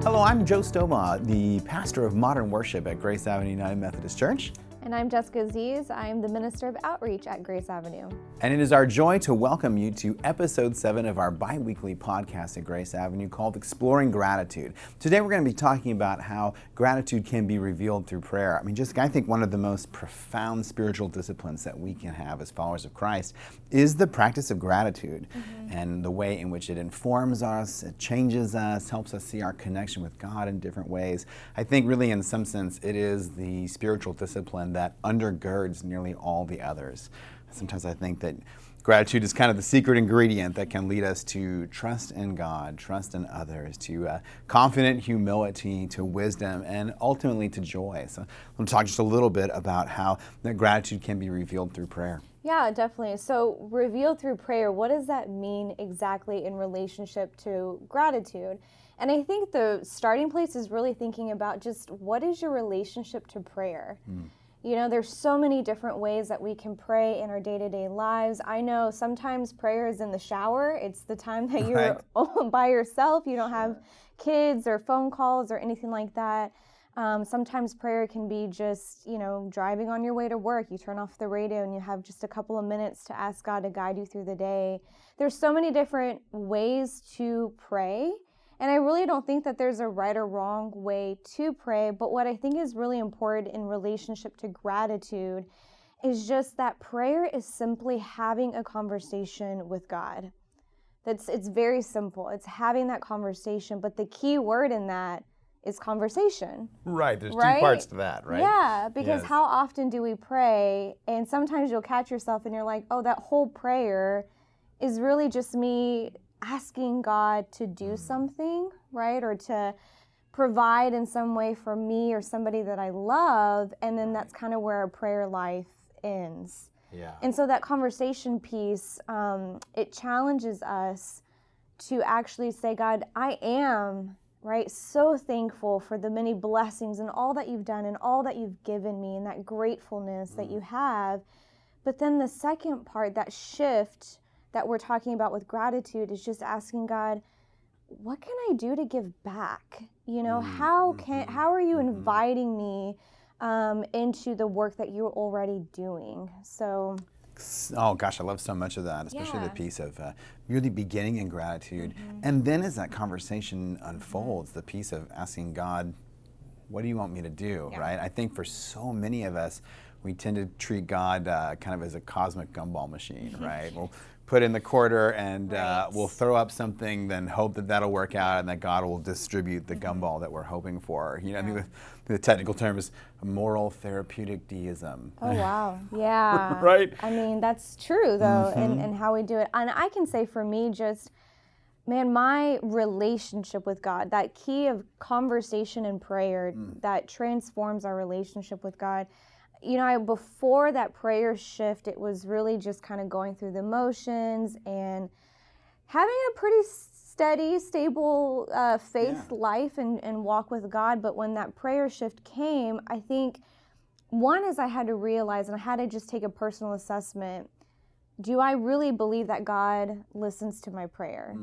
Hello, I'm Joe Stoma, the pastor of modern worship at Grace Avenue United Methodist Church. And I'm Jessica Aziz. I'm the Minister of Outreach at Grace Avenue. And it is our joy to welcome you to episode 7 of our bi-weekly podcast at Grace Avenue called Exploring Gratitude. Today we're going to be talking about how gratitude can be revealed through prayer. I mean, Jessica, I think one of the most profound spiritual disciplines that we can have as followers of Christ is the practice of gratitude and the way in which it informs us, it changes us, helps us see our connection with God in different ways. I think really in some sense it is the spiritual discipline that undergirds nearly all the others. Sometimes I think that gratitude is kind of the secret ingredient that can lead us to trust in God, trust in others, to confident humility, to wisdom, and ultimately to joy. So I'm going to talk just a little bit about how that gratitude can be revealed through prayer. Yeah, definitely. So revealed through prayer, what does that mean exactly in relationship to gratitude? And I think the starting place is really thinking about just what is your relationship to prayer? You know, there's so many different ways that we can pray in our day-to-day lives. I know sometimes prayer is in the shower. It's the time that you're by yourself. You don't have kids or phone calls or anything like that. Sometimes prayer can be just, driving on your way to work. You turn off the radio and you have just a couple of minutes to ask God to guide you through the day. There's so many different ways to pray. And I really don't think that there's a right or wrong way to pray, but what I think is really important in relationship to gratitude is just that prayer is simply having a conversation with God. It's very simple. It's having that conversation, but the key word in that is conversation. Right, there's two parts to that, right? Yeah, because how often do we pray, and sometimes you'll catch yourself and you're like, oh, that whole prayer is really just me asking God to do something, right? Or to provide in some way for me or somebody that I love, and then that's kind of where our prayer life ends. Yeah. And so that conversation piece, it challenges us to actually say, God, I am, right, so thankful for the many blessings and all that you've done and all that you've given me and that gratefulness that you have. But then the second part, that shift that we're talking about with gratitude, is just asking God, what can I do to give back? How are you inviting me into the work that you're already doing? So, oh gosh, I love so much of that, especially the piece of really beginning in gratitude. And then as that conversation unfolds, the piece of asking God, what do you want me to do, right? I think for so many of us, we tend to treat God kind of as a cosmic gumball machine, right? We'll put in the quarter and we'll throw up something, then hope that that'll work out and that God will distribute the gumball that we're hoping for. I think the technical term is moral therapeutic deism. Oh, wow. Yeah. Right? I mean, that's true, though, in how we do it. And I can say for me, just, man, my relationship with God, that key of conversation and prayer that transforms our relationship with God. Before that prayer shift, it was really just kind of going through the motions and having a pretty steady, stable faith life and walk with God. But when that prayer shift came, I think one is I had to realize, and I had to just take a personal assessment, do I really believe that God listens to my prayer?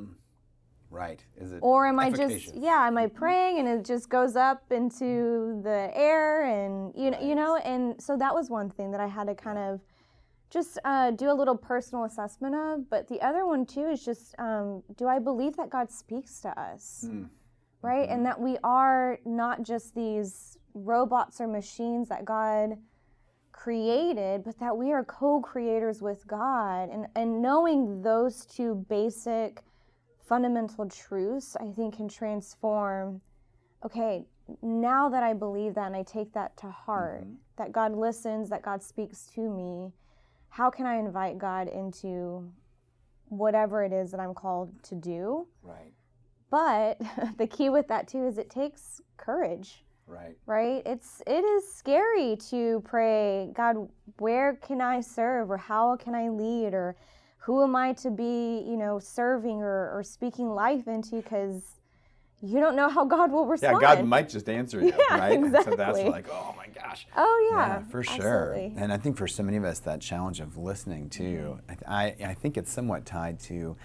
Right. Is it or am efficacious? am I praying and it just goes up into the air and, and so that was one thing that I had to kind of just do a little personal assessment of. But the other one too is just, do I believe that God speaks to us, right? And that we are not just these robots or machines that God created, but that we are co-creators with God. And knowing those two basic fundamental truths, I think, can transform, okay, now that I believe that and I take that to heart, that God listens, that God speaks to me, how can I invite God into whatever it is that I'm called to do? Right. But the key with that too is it takes courage. Right? It is scary to pray, God, where can I serve, or how can I lead, or who am I to be, serving or speaking life into? Because, you don't know how God will Yeah, respond. God might just answer you, Yeah, right? And so that's exactly. like, oh my gosh. Oh yeah, Yeah, for sure. absolutely. And I think for so many of us, that challenge of listening too, I think it's somewhat tied to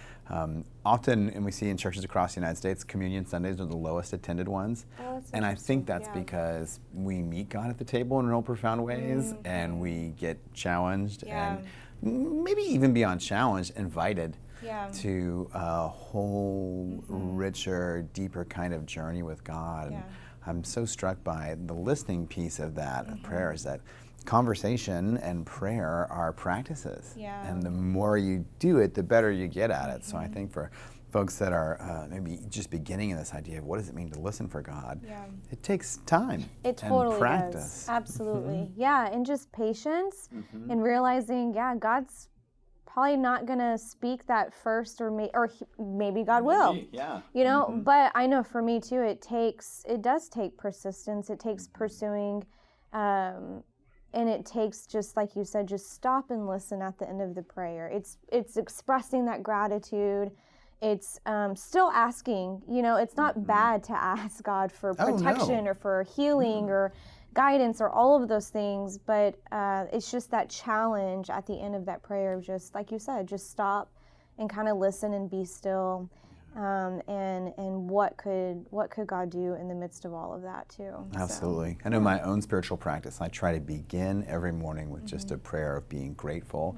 often, and we see in churches across the United States, communion Sundays are the lowest attended ones. Oh, that's And I think interesting. that's Yeah. because we meet God at the table in real profound ways, and we get challenged, Yeah. and maybe even beyond challenged, invited Yeah. to a whole richer, deeper kind of journey with God. And Yeah. I'm so struck by the listening piece of that of prayer, is that conversation and prayer are practices. Yeah. And the more you do it, the better you get at it. So I think for folks that are maybe just beginning in this idea of what does it mean to listen for God, Yeah. it takes time It totally and practice. does. Absolutely. Yeah, and just patience and realizing, yeah, God's probably not going to speak that first, or maybe God will. Yeah. You know, but I know for me too, it does take persistence. It takes pursuing, and it takes, just like you said, just stop and listen at the end of the prayer. It's expressing that gratitude. It's still asking. You know, it's not bad to ask God for Oh, no. protection or for healing or guidance or all of those things, but it's just that challenge at the end of that prayer of just, like you said, just stop and kind of listen and be still. And what could God do in the midst of all of that too? Absolutely. I know my own spiritual practice, I try to begin every morning with just a prayer of being grateful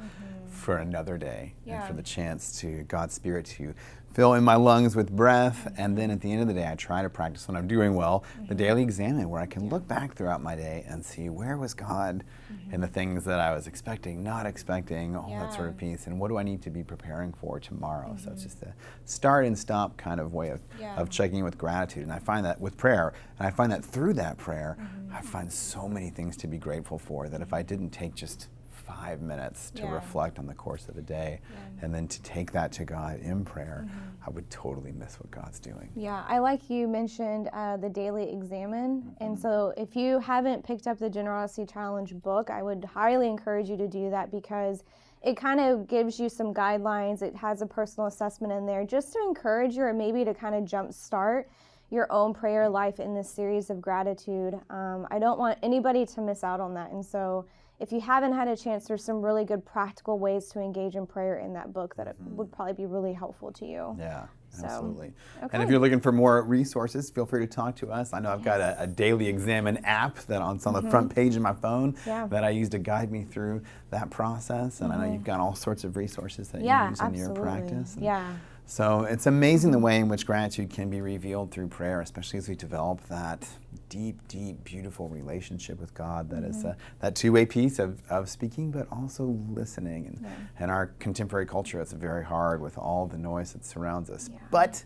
for another day and for the chance to God's Spirit to fill in my lungs with breath. And then at the end of the day, I try to practice, when I'm doing well, the daily examine, where I can look back throughout my day and see where was God in the things that I was expecting, not expecting, all that sort of piece, and what do I need to be preparing for tomorrow. So it's just a start and stop kind of way of checking in with gratitude. And I find that with prayer, and I find that through that prayer, I find so many things to be grateful for, that if I didn't take just 5 minutes to reflect on the course of a day and then to take that to God in prayer, I would totally miss what God's doing. Yeah, I like you mentioned the daily examine. And so if you haven't picked up the Generosity Challenge book, I would highly encourage you to do that, because it kind of gives you some guidelines. It has a personal assessment in there just to encourage you, or maybe to kind of jumpstart your own prayer life in this series of gratitude. I don't want anybody to miss out on that. And so if you haven't had a chance, there's some really good practical ways to engage in prayer in that book that it would probably be really helpful to you. Yeah, So, absolutely. okay. And if you're looking for more resources, feel free to talk to us. I know I've got a Daily Examine app that it's on the front page of my phone that I use to guide me through that process. And I know you've got all sorts of resources that you use in your practice. And Yeah. so it's amazing the way in which gratitude can be revealed through prayer, especially as we develop that deep, deep, beautiful relationship with God that is that two-way piece of speaking, but also listening. And in our contemporary culture, it's very hard with all the noise that surrounds us. But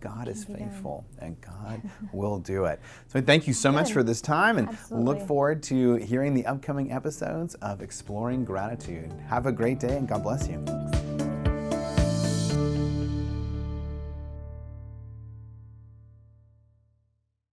God is faithful, and God will do it. So thank you so much for this time, and look forward to hearing the upcoming episodes of Exploring Gratitude. Have a great day, and God bless you.